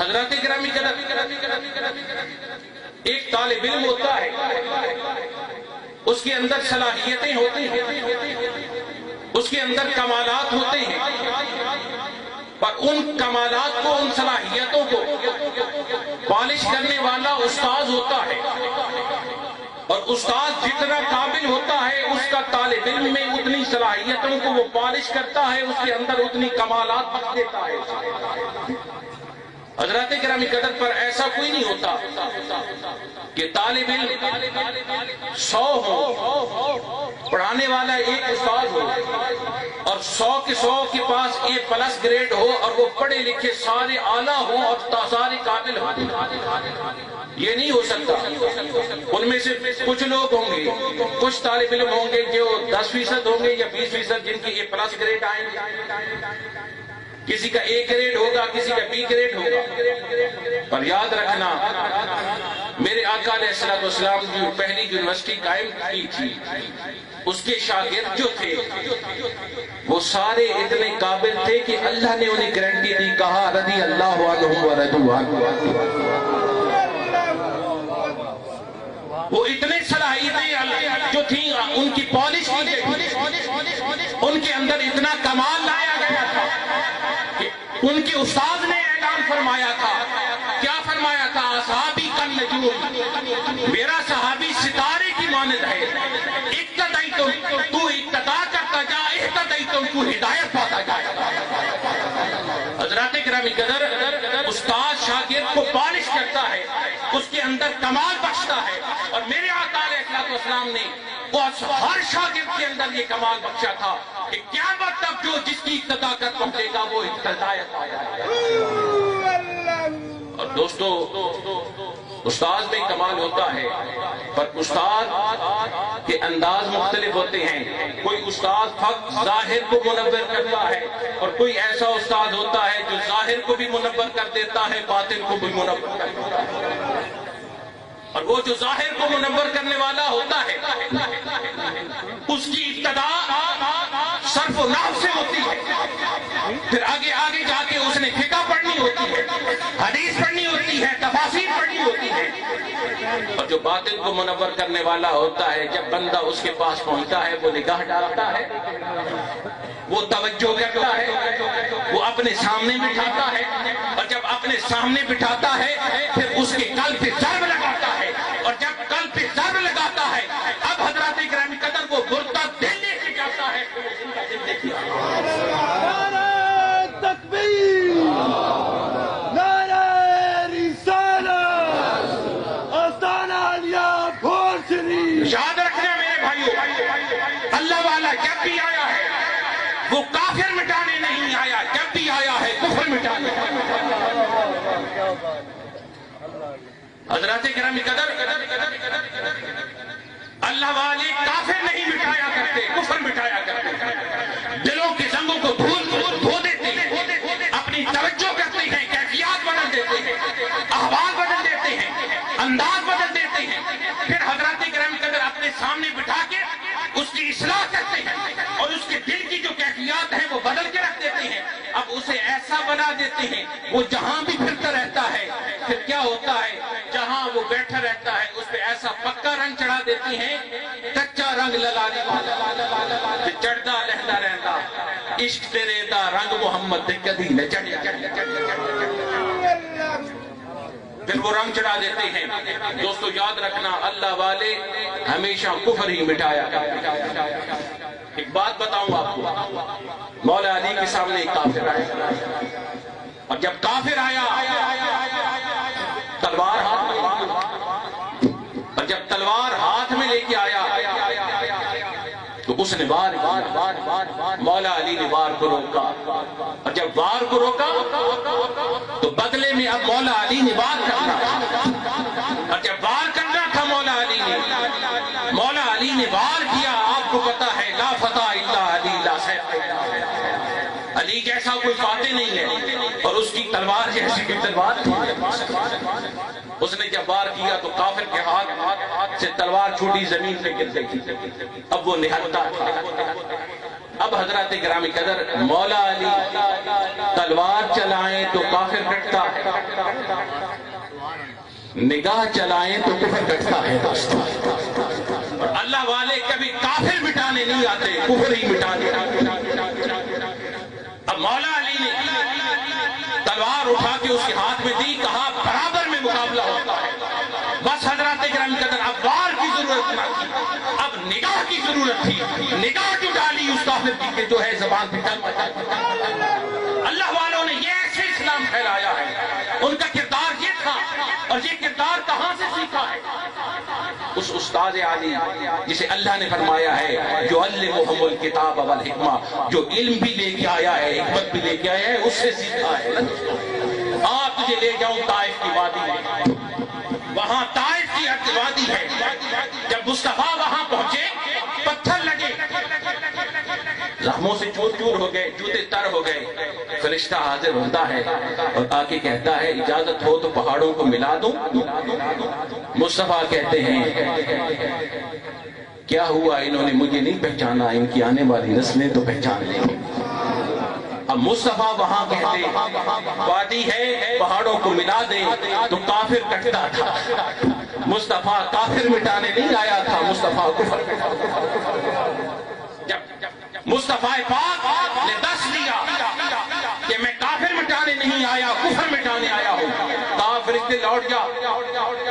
حضرات گرامی قدر، ایک طالب علم ہوتا ہے، اس کے اندر صلاحیتیں ہوتی ہیں، اس کے اندر کمالات ہوتے ہیں، اور ان کمالات کو، ان صلاحیتوں کو پالش کرنے والا استاد ہوتا ہے، اور استاد جتنا قابل ہوتا ہے اس کا طالب علم میں اتنی صلاحیتوں کو وہ پالش کرتا ہے، اس کے اندر اتنی کمالات بخش دیتا ہے۔ حضرات کرام قدر، پر ایسا کوئی نہیں ہوتا کہ طالب علم 100 ہو، پڑھانے والا ایک استاد ہو، اور 100 کے 100 کے پاس A+ گریڈ ہو، اور وہ پڑھے لکھے سارے اعلیٰ ہوں اور سارے قابل ہوں۔ یہ نہیں ہو سکتا۔ ان میں سے کچھ لوگ ہوں گے، کچھ طالب علم ہوں گے جو 10% ہوں گے یا 20% جن کی A+ گریڈ آئیں گے، کسی کا A گریڈ ہوگا، کسی کا B گریڈ ہوگا۔ پر یاد رکھنا، میرے آقا علیہ السلام جو پہلی یونیورسٹی قائم کی تھی، اس کے شاگرد جو تھے وہ سارے اتنے قابل تھے کہ اللہ نے انہیں گارنٹی دی، کہا رضی اللہ عنہم ورضوا عنہ۔ وہ اتنے صلاحیتیں جو تھیں ان کی پالش کی گئی، ان کے اندر اتنا کمال لایا گیا تھا کہ ان کے استاد نے اعلان فرمایا تھا، کیا فرمایا تھا؟ اصحابی کن نجوم، میرا صحابی ستارے کی مانند ہے، اقتدیتم، تو اقتدا کرتا جا، اہتدیتم، تو ہدایت پاتا جا۔ حضرات گرامی قدر، استاد شاگرد کو پالش کرتا ہے، اس کے اندر کمال بخشتا ہے، اور میرے آقا علیہ السلام نے ہر شاگرد کے اندر یہ کمال بخشا تھا کہ قیامت تک جو جس کی اقتدا کر پہنچے گا وہ ہدایت پایا ہے۔ اور دوستو، استاد میں کمال ہوتا ہے، پر استاد کے انداز مختلف ہوتے ہیں۔ کوئی استاد فقط ظاہر کو منور کرتا ہے، اور کوئی ایسا استاد ہوتا ہے جو ظاہر کو بھی منور کر دیتا ہے، باطن کو بھی منور کر دیتا ہے۔ اور وہ جو ظاہر کو منور کرنے والا ہوتا ہے، اس کی ابتدا صرف و نحو سے ہوتی ہے، پھر آگے آگے جا کے اس نے فقہ پڑھنی ہوتی ہے، حدیث پڑھنی ہوتی ہے، تفاسیر پڑھنی ہوتی ہے۔ اور جو باطن کو منور کرنے والا ہوتا ہے، جب بندہ اس کے پاس پہنچتا ہے وہ نگاہ ڈالتا ہے، وہ توجہ کرتا ہے، وہ اپنے سامنے بٹھاتا ہے، اور جب اپنے سامنے بٹھاتا ہے پھر اس کے قلب پہ ضرب لگاتا ہے، اور جب قلب پہ ضرب لگاتا ہے اب حضرات گرامی قدر وہ مردہ دل لے کے جاتا ہے، پھر وہ زندہ دل لے کے جاتا ہے۔ نعرہ تکبیر، نعرہ رسالت، آستانہ علیہ بھور شریف۔ یاد رکھنا میرے بھائیو، اللہ والا جب بھی آیا ہے وہ کافر مٹانے نہیں آیا، جب بھی آیا ہے کفر مٹانے۔ حضرات گرامی قدر، اللہ والے کافر نہیں مٹایا کرتے، کفر مٹایا کرتے، دلوں کے زنگوں کو دھو دیتے ہیں، اپنی توجہ کرتے ہیں، کیفیات بدل دیتے ہیں، احوال بدل دیتے ہیں، انداز بدل دیتے ہیں، پھر حضرات گرامی قدر اپنے سامنے بٹھا کے اس کی اصلاح کرتے ہیں، اور اس کے دل کی جو کیفیات ہیں وہ بدل کے رکھ دیتے ہیں۔ اب اسے ایسا بنا دیتے ہیں، وہ جہاں بھی پھرتا رہتا ہے پھر کیا ہوتا ہے، جہاں وہ بیٹھا رہتا ہے اس پہ ایسا پکا رنگ چڑھا دیتے ہیں، کچا رنگ للانے والا چڑھتا رہتا رہتا، عشق تیرے دا رنگ محمد دے کدی نہ چڑھیا، پھر وہ رنگ چڑھا دیتے ہیں۔ دوستو یاد رکھنا، اللہ والے ہمیشہ کفر ہی مٹایا۔ ایک بات بتاؤں آپ کو، مولا علی کے سامنے ایک کافر آیا، اور جب کافر آیا تلوار ہاتھ میں، اور جب تلوار ہاتھ میں لے کے آیا تو اس نے وار مولا علی نے وار کو روکا، اور جب وار کو روکا تو بدلے میں اب مولا علی نے وار کرنا، اور جب وار کرنا تھا مولا علی نے وار کیا۔ آپ کو پتا ہے لا فتح الا علی، لا سیف الا علی جیسا کوئی فاتح نہیں ہے، اور اس کی تلوار جیسی کوئی تلوار نہیں ہے۔ اس نے جب وار کیا تو کافر کے ہاتھ سے تلوار چھوٹی، زمین پہ گر گئی۔ اب وہ نہتا تھا، اب حضرات گرامی قدر مولا علی تلوار چلائیں تو کافر کٹتا ہے، نگاہ چلائیں تو کفر کٹتا ہے دوستو۔ اور اللہ والے کبھی کافر مٹانے نہیں آتے، کفر ہی مٹانے آتے۔ اب مولا علی نے تلوار اٹھا کے اس کے ہاتھ میں دی، کہا برابر میں مقابلہ ہوتا ہے۔ بس حضرات کرام قدر اب وار کی ضرورت نہ تھی، اب نگاہ کی ضرورت تھی۔ نگاہ جو ڈالی اس کافر کی کہ جو ہے زبان پہ کلمہ چاہتا۔ اللہ والوں نے یہ ایسے اسلام پھیلایا ہے، ان کا کردار یہ تھا، اور یہ کردار کہاں سے سیکھا ہے؟ اس استاد عالی جسے اللہ نے فرمایا ہے یعلمہم الکتاب والحکمہ، جو علم بھی لے کے آیا ہے، حکمت بھی لے کے آیا ہے، اس سے سیکھا ہے نا دوستو۔ آپ تجھے لے جاؤں طائف کی وادی میں، وہاں طائف کی وادی ہے، جب مصطفیٰ وہاں پہنچے پتھر لگے، زخموں سے چور چور ہو گئے، جوتے تر ہو گئے۔ فرشتہ حاضر ہوتا ہے اور آ کے کہتا ہے اجازت ہو تو پہاڑوں کو ملا دوں؟ مصطفیٰ کہتے ہیں کیا ہوا، انہوں نے مجھے نہیں پہچانا، ان کی آنے والی نسلیں تو پہچان لیں گے۔ اب مصطفیٰ وہاں کہتے وادی ہے پہاڑوں کو ملا دیں تو کافر کٹتا تھا۔ مصطفیٰ کافر مٹانے نہیں آیا تھا، مصطفیٰ کفر۔ جب مصطفیٰ پاک نے دس دیا کہ میں کافر مٹانے نہیں آیا، کفر مٹانے آیا ہوں، کہا فرشتے لوٹ جا،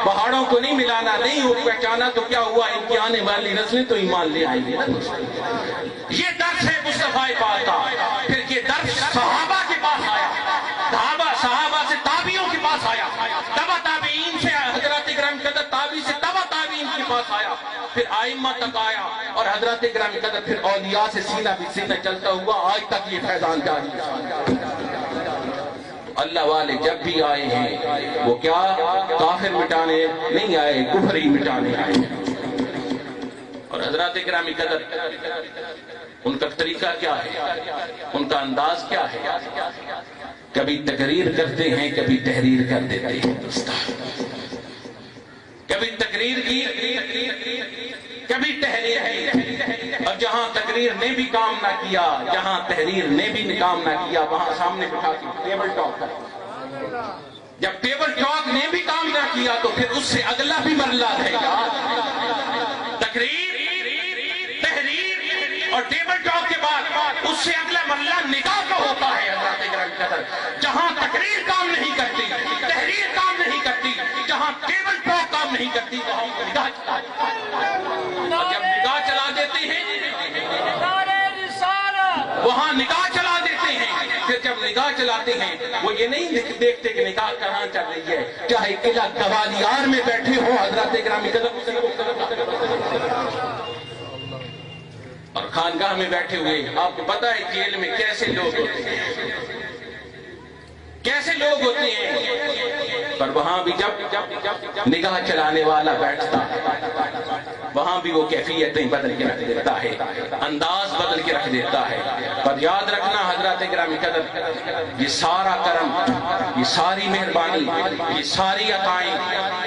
پہاڑوں کو نہیں ملانا، نہیں ہو پہچانا تو کیا ہوا، ان کی آنے والی نسلیں تو ایمان لے آئیں گے۔ یہ درس ہے مصطفیٰ پاک کا۔ پھر یہ درس صحابہ کے پاس آیا، صحابہ سے تابعیوں کے پاس آیا، تبع تابعین سے حضرات کرام قدر تابعی سے تبع تابعین کے پاس آیا، پھر آئمہ تک آیا، اور حضرات کرام قدر پھر اولیاء سے سینہ بھی سینہ چلتا ہوا آج تک یہ فیضان جاری ہے۔ اللہ والے جب بھی آئے ہیں وہ کیا کافر مٹانے نہیں آئے، کفر ہی مٹانے آئے۔ اور حضرات کرام قدر ان کا طریقہ کیا ہے، ان کا انداز کیا ہے؟ کبھی تقریر کرتے ہیں، کبھی تحریر کر دیتے ہیں دوستو۔ کبھی تقریر کی، کبھی تحریر کی، اور جہاں تقریر نے بھی کام نہ کیا، جہاں تحریر نے بھی کام نہ کیا، وہاں سامنے بٹھا کے ٹیبل ٹاک کریں۔ جب ٹیبل ٹاک نے بھی کام نہ کیا تو پھر اس سے اگلا بھی مرحلہ رہے گا۔ تقریر، تحریر اور ٹیبل ٹاک کے بعد اس سے اگلا مرحلہ نگاہ کا ہوتا ہے حضرات کرام قدر۔ جہاں تقریر کام نہیں کرتی، تحریر کام نہیں کرتی، جہاں ٹیبل ٹاک کام نہیں کرتی، وہاں نگاہ چلاتے ہیں۔ اور جب نگاہ چلا دیتے ہیں وہاں نگاہ چلا دیتے ہیں، پھر جب نگاہ چلاتے ہیں وہ یہ نہیں دیکھتے کہ نگاہ کہاں چل رہی ہے، چاہے قلعہ گوالیار میں بیٹھے ہوں حضرات گرامی قدر، اور خانگاہ میں بیٹھے ہوئے، آپ کو پتا ہے جیل میں کیسے لوگ ہوتے ہیں، کیسے لوگ ہوتے ہیں، پر وہاں بھی جب نگاہ چلانے والا بیٹھتا وہاں بھی وہ کیفیتیں بدل کے رکھ دیتا ہے، انداز بدل کے رکھ دیتا ہے۔ پر یاد رکھنا حضرات گرامی قدر، یہ سارا کرم، یہ ساری مہربانی، یہ ساری عطائیں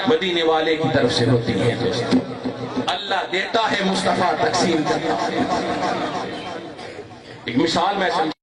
مدینے والے کی طرف سے ہوتی ہیں دوستو۔ اللہ دیتا ہے، مصطفیٰ تقسیم کرتا ہے۔ ایک مثال میں سمجھ